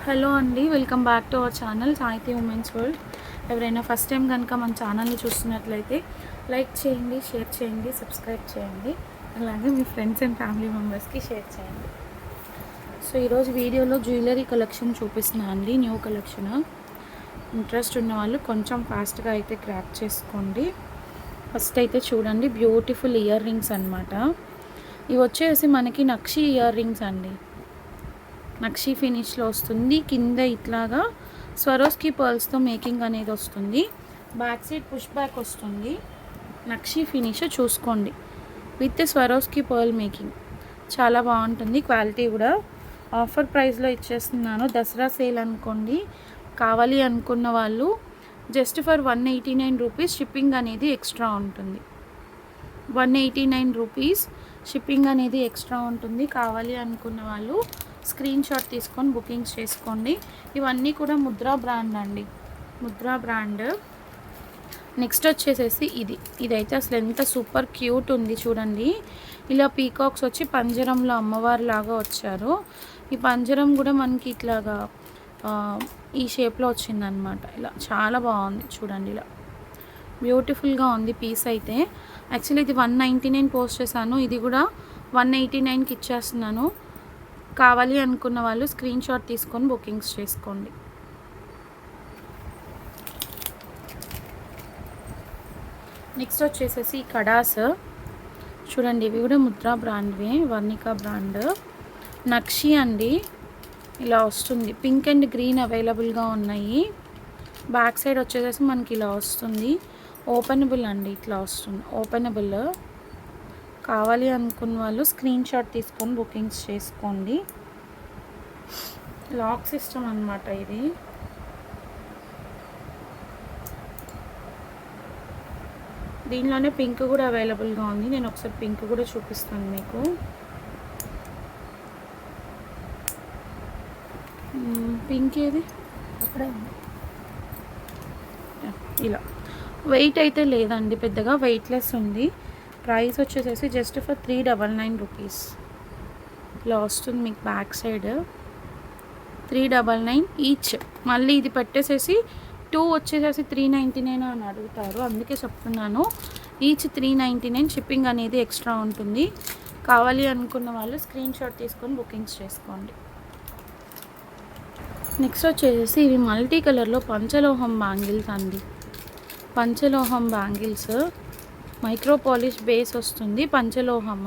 Hello అండి, welcome back to our channel సాహితీ women's world. ఎవరైనా ఫస్ట్ టైం కనుక మన ఛానల్ని చూస్తున్నట్లయితే లైక్ చేయండి, షేర్ చేయండి, సబ్స్క్రైబ్ చేయండి. అలాగే మీ ఫ్రెండ్స్ అండ్ ఫ్యామిలీ మెంబర్స్కి షేర్ చేయండి. సో ఈరోజు వీడియోలో జ్యువెలరీ కలెక్షన్ చూపిస్తున్నాను అండి, న్యూ కలెక్షన్. ఇంట్రెస్ట్ ఉన్న వాళ్ళు కొంచెం ఫాస్ట్గా అయితే గ్రాప్ చేసుకోండి. ఫస్ట్ అయితే చూడండి, బ్యూటిఫుల్ ఇయర్ రింగ్స్ అనమాట. ఇవి వచ్చేసి మనకి నక్షి ఇయర్ రింగ్స్ అండి. నక్షి ఫినిష్లో వస్తుంది. కింద ఇట్లాగా స్వరోస్కి పర్ల్స్తో మేకింగ్ అనేది వస్తుంది. బ్యాక్ సైడ్ పుష్ బ్యాక్ వస్తుంది. నక్షి ఫినిష్ చూసుకోండి, విత్ స్వరోస్కి పర్ల్ మేకింగ్ చాలా బాగుంటుంది. క్వాలిటీ కూడా ఆఫర్ ప్రైస్లో ఇచ్చేస్తున్నాను. దసరా సేల్ అనుకోండి. కావాలి అనుకున్న వాళ్ళు జస్ట్ ఫర్ 189 రూపీస్ షిప్పింగ్ అనేది ఎక్స్ట్రా ఉంటుంది. 189 రూపీస్ షిప్పింగ్ అనేది ఎక్స్ట్రా ఉంటుంది. కావాలి అనుకున్న వాళ్ళు స్క్రీన్ షాట్ తీసుకొని బుకింగ్స్ చేసుకోండి. ఇవన్నీ కూడా ముద్రా బ్రాండ్ అండి, ముద్రా బ్రాండ్. నెక్స్ట్ వచ్చేసేసి ఇదైతే అసలు ఎంత సూపర్ క్యూట్ ఉంది చూడండి. ఇలా పీకాక్స్ వచ్చి పంజరంలో అమ్మవారి లాగా వచ్చారు. ఈ పంజరం కూడా మనకి ఇట్లాగా ఈ షేప్లో వచ్చిందనమాట. ఇలా చాలా బాగుంది చూడండి, ఇలా బ్యూటిఫుల్గా ఉంది పీస్ అయితే. యాక్చువల్లీ ఇది 199 పోస్ట్ చేశాను, ఇది కూడా 189కి ఇచ్చేస్తున్నాను. కావాలి అనుకున్న వాళ్ళు స్క్రీన్ షాట్ తీసుకొని బుకింగ్స్ చేసుకోండి. నెక్స్ట్ వచ్చేసేసి కడాస్ చూడండి, ఇవి కూడా ముద్రా బ్రాండ్వే, వర్ణిక బ్రాండ్. నక్షి అండి, ఇలా వస్తుంది. పింక్ అండ్ గ్రీన్ అవైలబుల్గా ఉన్నాయి. బ్యాక్ సైడ్ వచ్చేసేసి మనకి ఇలా వస్తుంది. ఓపెనబుల్ అండి, ఇట్లా వస్తుంది ఓపెనబుల్. కావాలి అనుకున్న వాళ్ళు స్క్రీన్ షాట్ తీసుకొని బుకింగ్స్ చేసుకోండి. లాక్ సిస్టమ్ అన్నమాట ఇది. దీనిలోనే పింక్ కూడా అవైలబుల్గా ఉంది. నేను ఒకసారి పింక్ కూడా చూపిస్తాను మీకు. పింక్ ఏది అక్కడే ఉంది. ఇలా వెయిట్ అయితే లేదండి, పెద్దగా వెయిట్లెస్ ఉంది. ప్రైస్ వచ్చేసేసి జస్ట్ ఫర్ 399 రూపీస్ ఇలా వస్తుంది మీకు. Back side 399 each. మళ్ళీ ఇది పెట్టేసేసి 2 వచ్చేసేసి 399 అని అడుగుతారు, అందుకే చెప్తున్నాను. ఈచ్ 399 షిప్పింగ్ అనేది ఎక్స్ట్రా ఉంటుంది. కావాలి అనుకున్న వాళ్ళు స్క్రీన్ షాట్ తీసుకొని బుకింగ్స్ చేసుకోండి. నెక్స్ట్ వచ్చేసి ఇవి మల్టీ కలర్లో పంచలోహం బ్యాంగిల్స్ అండి. పంచలోహం బ్యాంగిల్స్ మైక్రో పాలిష్ బేస్ వస్తుంది. పంచలోహం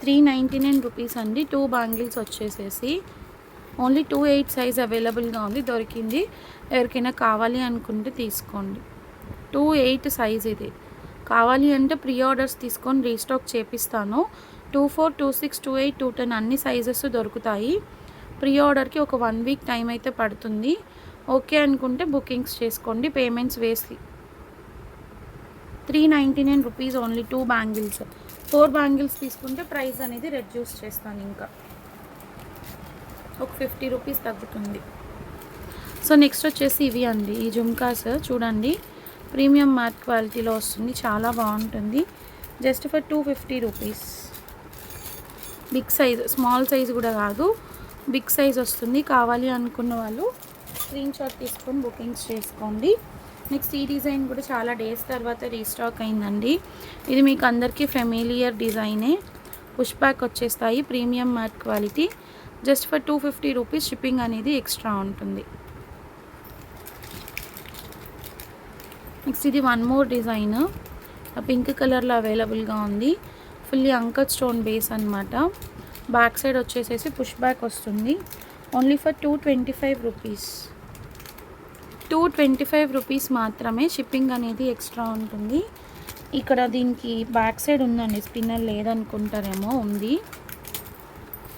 399 రూపీస్ అండి. 2 బ్యాంగిల్స్ వచ్చేసేసి ఓన్లీ 28 సైజ్ అవైలబుల్గా ఉంది, దొరికింది. ఎవరికైనా కావాలి అనుకుంటే తీసుకోండి. 28 సైజ్ ఇది. కావాలి అంటే ప్రీ ఆర్డర్స్ తీసుకొని రీస్టాక్ చేపిస్తాను. 24, 26, 28, 210 అన్ని సైజెస్ దొరుకుతాయి. ప్రీ ఆర్డర్కి ఒక 1 వీక్ టైం అయితే పడుతుంది. ఓకే అనుకుంటే బుకింగ్స్ చేసుకోండి. పేమెంట్స్ వేసి 399 రూపీస్ ఓన్లీ 2 బ్యాంగిల్స్. 4 బ్యాంగిల్స్ తీసుకుంటే ప్రైస్ అనేది రెడ్యూస్ చేస్తాను, ఇంకా ఒక 50 రూపీస్ తగ్గుతుంది. సో నెక్స్ట్ వచ్చేసి ఇవి అండి, ఈ జుమ్కాస్ చూడండి, ప్రీమియం మ్యాట్ క్వాలిటీలో వస్తుంది, చాలా బాగుంటుంది. Just for 250 rupees. Big size, small size కూడా కాదు, బిగ్ సైజ్ వస్తుంది. కావాలి అనుకున్న వాళ్ళు స్క్రీన్ షాట్ తీసుకొని బుకింగ్స్ చేసుకోండి. నెక్స్ట్ ఈ డిజైన్ కూడా చాలా డేస్ తర్వాత రీస్టాక్ అయిందండి. ఇది మీకు అందరికీ ఫెమిలియర్ డిజైనే. పుష్ బ్యాక్ వచ్చేస్తాయి, premium matte quality. Just for 250 rupees shipping అనేది ఎక్స్ట్రా ఉంటుంది. నెక్స్ట్ ఇది వన్ మోర్ డిజైన్, పింక్ కలర్లో అవైలబుల్గా ఉంది. ఫుల్లీ అంకట్ స్టోన్ బేస్ అనమాట. బ్యాక్ సైడ్ వచ్చేసేసి పుష్ బ్యాక్ వస్తుంది. Only for 225 rupees. 225 రూపీస్ మాత్రమే. షిప్పింగ్ అనేది ఎక్స్ట్రా ఉంటుంది. ఇక్కడ దీనికి బ్యాక్ సైడ్ ఉందండి, స్పిన్నర్ లేదనుకుంటారేమో, ఉంది.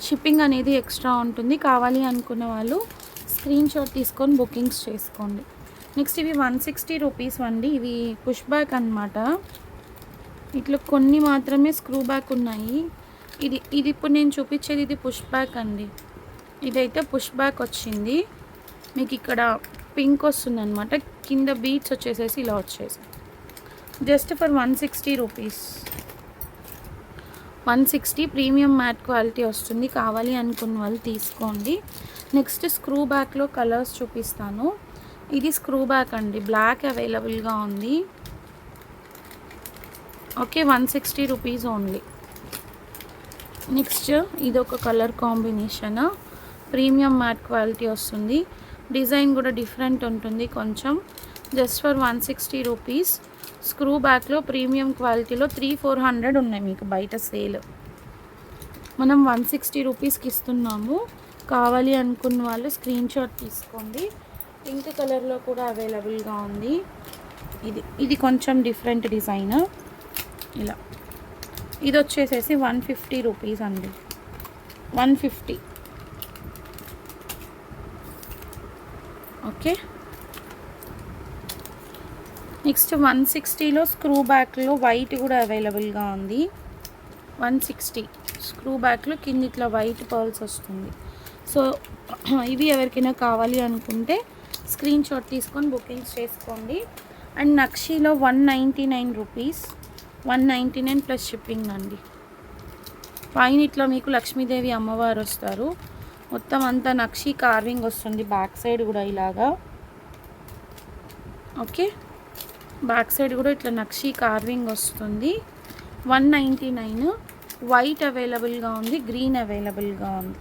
షిప్పింగ్ అనేది ఎక్స్ట్రా ఉంటుంది. కావాలి అనుకున్న వాళ్ళు స్క్రీన్ షాట్ తీసుకొని బుకింగ్స్ చేసుకోండి. నెక్స్ట్ ఇవి 160 రూపీస్ అండి. ఇవి పుష్ బ్యాక్ అనమాట. ఇట్లా కొన్ని మాత్రమే స్క్రూ బ్యాక్ ఉన్నాయి. ఇది ఇప్పుడు నేను చూపించేది ఇది పుష్ బ్యాక్ అండి. ఇదైతే పుష్ బ్యాక్ వచ్చింది. మీకు ఇక్కడ పింక్ వస్తుంది అనమాట. కింద బీట్స్ వచ్చేసేసి ఇలా వచ్చేసి just for 160 rupees. 160 premium matte quality వస్తుంది. కావాలి అనుకున్న వాళ్ళు తీసుకోండి. నెక్స్ట్ స్క్రూ బ్యాక్లో కలర్స్ చూపిస్తాను. ఇది స్క్రూ బ్యాక్ అండి, బ్లాక్ అవైలబుల్గా ఉంది. Okay, 160 rupees only. నెక్స్ట్ ఇది ఒక colour combination, premium matte quality వస్తుంది. డిజైన్ కూడా డిఫరెంట్ ఉంటుంది కొంచెం. Just for 160 rupees. స్క్రూ బ్యాక్లో ప్రీమియం క్వాలిటీలో 300-400 ఉన్నాయి మీకు బయట సేల్. మనం 160 రూపీస్కి ఇస్తున్నాము. కావాలి అనుకున్న వాళ్ళు స్క్రీన్ షాట్ తీసుకోండి. పింక్ కలర్లో కూడా అవైలబుల్గా ఉంది. ఇది కొంచెం డిఫరెంట్ డిజైన్. ఇలా ఇది వచ్చేసేసి 150 రూపీస్ అండి, 150. ఓకే, నెక్స్ట్ 160లో స్క్రూ బ్యాక్లో వైట్ కూడా అవైలబుల్గా ఉంది. 160 స్క్రూ బ్యాక్లో కింద ఇట్లా వైట్ పర్ల్స్ వస్తుంది. సో ఇవి ఎవరికైనా కావాలి అనుకుంటే స్క్రీన్ షాట్ తీసుకొని బుకింగ్స్ చేసుకోండి. అండ్ నక్షీలో 199 రూపీస్, 199 ప్లస్ షిప్పింగ్ అండి. పైన ఇట్లా మీకు లక్ష్మీదేవి అమ్మవారు వస్తారు. మొత్తం అంతా నక్షీ కార్వింగ్ వస్తుంది. బ్యాక్ సైడ్ కూడా ఇలాగా. ఓకే, బ్యాక్ సైడ్ కూడా ఇట్లా నక్షీ కార్వింగ్ వస్తుంది. 199. వైట్ అవైలబుల్గా ఉంది, గ్రీన్ అవైలబుల్గా ఉంది.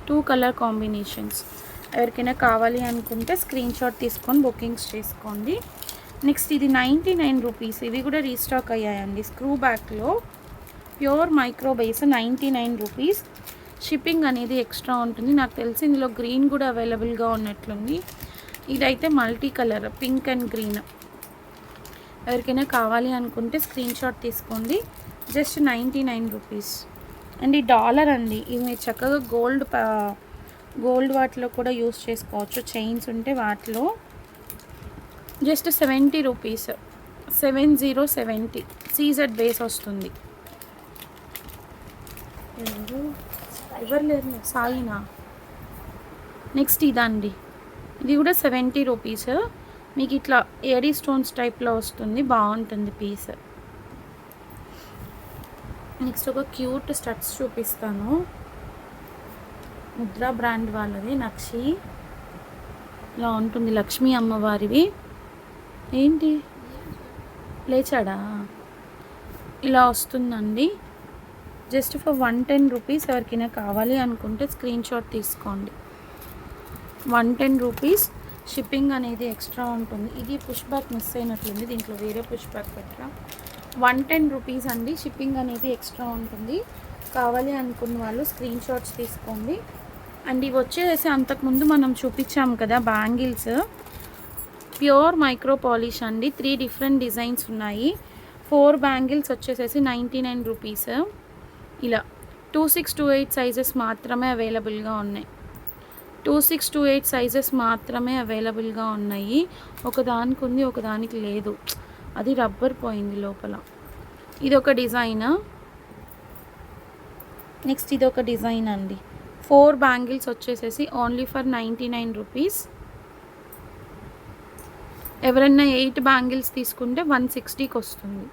2 కలర్ కాంబినేషన్స్. ఎవరికైనా కావాలి అనుకుంటే స్క్రీన్ షాట్ తీసుకొని బుకింగ్స్ చేసుకోండి. నెక్స్ట్ ఇది 99 రూపీస్. ఇవి కూడా రీస్టాక్ అయ్యాయండి. స్క్రూ బ్యాక్లో pure micro base 99 rupees. Shipping అనేది ఎక్స్ట్రా ఉంటుంది. నాకు తెలిసి ఇందులో గ్రీన్ కూడా అవైలబుల్గా ఉన్నట్లుంది. ఇదైతే multi colour, pink and green. ఎవరికైనా కావాలి అనుకుంటే స్క్రీన్ షాట్ తీసుకోండి. Just 99 rupees. అండ్ ఈ డాలర్ అండి, ఇవి మీరు చక్కగా గోల్డ్ వాటిలో కూడా యూస్ చేసుకోవచ్చు. చైన్స్ ఉంటే వాటిలో జస్ట్ 70 రూపీస్, 7070 సీజెడ్ బేస్ వస్తుంది. ఎవరు లేదు సాయినా. నెక్స్ట్ ఇదండి, ఇది కూడా 70 రూపీస్. మీకు ఇట్లా ఏడీ స్టోన్స్ టైప్లో వస్తుంది, బాగుంటుంది పీస్. నెక్స్ట్ ఒక క్యూట్ స్టడ్స్ చూపిస్తాను. ముద్రా బ్రాండ్ వాళ్ళది, నక్షి. ఇలా ఉంటుంది, లక్ష్మీ అమ్మవారివి. ఏంటి లేచాడా? ఇలా వస్తుందండి. Just for 110 rupees. ఎవరికైనా కావాలి అనుకుంటే స్క్రీన్ షాట్ తీసుకోండి. 110 రూపీస్. షిప్పింగ్ అనేది ఎక్స్ట్రా ఉంటుంది. ఇది పుష్ బ్యాక్ మిస్ అయినట్లుంది, దీంట్లో వేరే పుష్ బ్యాక్ పెట్టరా. 110 రూపీస్ అండి. షిప్పింగ్ అనేది ఎక్స్ట్రా ఉంటుంది. కావాలి అనుకున్న వాళ్ళు స్క్రీన్ షాట్స్ తీసుకోండి. అండ్ ఇవి వచ్చేసి అంతకుముందు మనం చూపించాం కదా బ్యాంగిల్స్, ప్యూర్ మైక్రో పాలిష్ అండి. 3 డిఫరెంట్ డిజైన్స్ ఉన్నాయి. 4 బ్యాంగిల్స్ వచ్చేసేసి 99 రూపీస్. ఇలా 2628 సైజెస్ మాత్రమే అవైలబుల్గా ఉన్నాయి. 2628 సైజెస్ మాత్రమే అవైలబుల్గా ఉన్నాయి. ఒకదానికి ఉంది, ఒకదానికి లేదు. అది రబ్బర్ పోయింది లోపల. ఇది ఒక డిజైన్. నెక్స్ట్ ఇది ఒక డిజైన్ అండి. 4 బ్యాంగిల్స్ వచ్చేసేసి ఓన్లీ ఫర్ 99 రూపీస్. ఎవరైనా 8 బ్యాంగిల్స్ తీసుకుంటే 160కి వస్తుంది.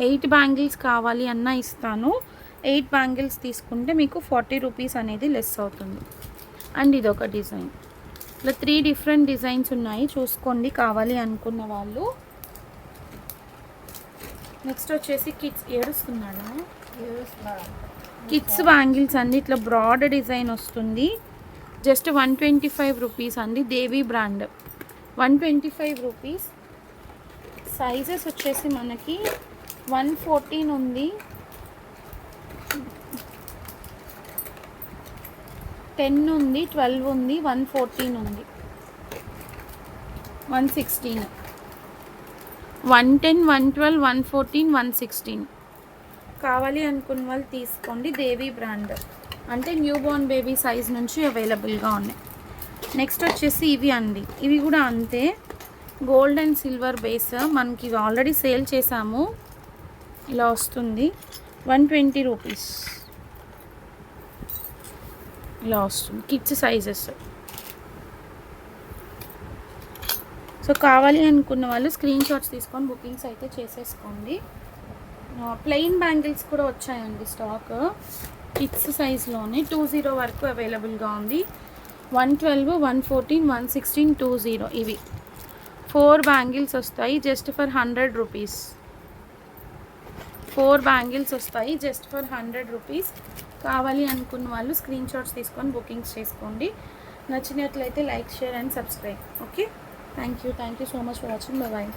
8 బ్యాంగిల్స్ కావాలి అన్నా ఇస్తాను. 8 బ్యాంగిల్స్ తీసుకుంటే మీకు 40 రూపీస్ అనేది లెస్ అవుతుంది. అండ్ ఇది ఒక డిజైన్. ఇలా 3 డిఫరెంట్ డిజైన్స్ ఉన్నాయి, చూసుకోండి కావాలి అనుకున్న వాళ్ళు. నెక్స్ట్ వచ్చేసి కిడ్స్. ఏడుస్తున్నాడా? కిడ్స్ బ్యాంగిల్స్ అండి. ఇట్లా బ్రాడ్ డిజైన్ వస్తుంది. జస్ట్ 125 రూపీస్ అండి. దేవి బ్రాండ్, 125 రూపీస్. సైజెస్ వచ్చేసి మనకి 114 ఉంది, 10 ఉంది, 12 ఉంది, 114 ఉంది, 116, 110, 112, 114, 116. కావాలి అనుకున్న వాళ్ళు తీసుకోండి. దేవి బ్రాండ్ అంటే న్యూ బోర్న్ బేబీ సైజ్ నుంచి అవైలబుల్గా ఉన్నాయి. నెక్స్ట్ వచ్చేసి ఇవి అండి. ఇవి కూడా అంతే, గోల్డ్ అండ్ సిల్వర్ బేస్. మనకి ఇవి ఆల్రెడీ సేల్ చేసాము. ఇలా వస్తుంది, 120 రూపీస్. ఇలా వస్తుంది కిడ్స్ సైజెస్. సో కావాలి అనుకున్న వాళ్ళు స్క్రీన్ షాట్స్ తీసుకొని బుకింగ్స్ అయితే చేసేసుకోండి. ప్లెయిన్ బ్యాంగిల్స్ కూడా వచ్చాయండి స్టాక్. కిడ్స్ సైజ్లోనే 20 వరకు అవైలబుల్గా ఉంది. 112, 114, 116, 20 ఇవి 4 బ్యాంగిల్స్ వస్తాయి జస్ట్ ఫర్ 100 రూపీస్. 4 బ్యాంగిల్స్ వస్తాయి జస్ట్ ఫర్ 100 రూపీస్. కావాలి అనుకున్న వాళ్ళు స్క్రీన్ షాట్స్ తీసుకొని బుకింగ్స్ చేసుకోండి. నచ్చినట్లయితే like, share and subscribe. Okay, thank you so much for watching. Bye.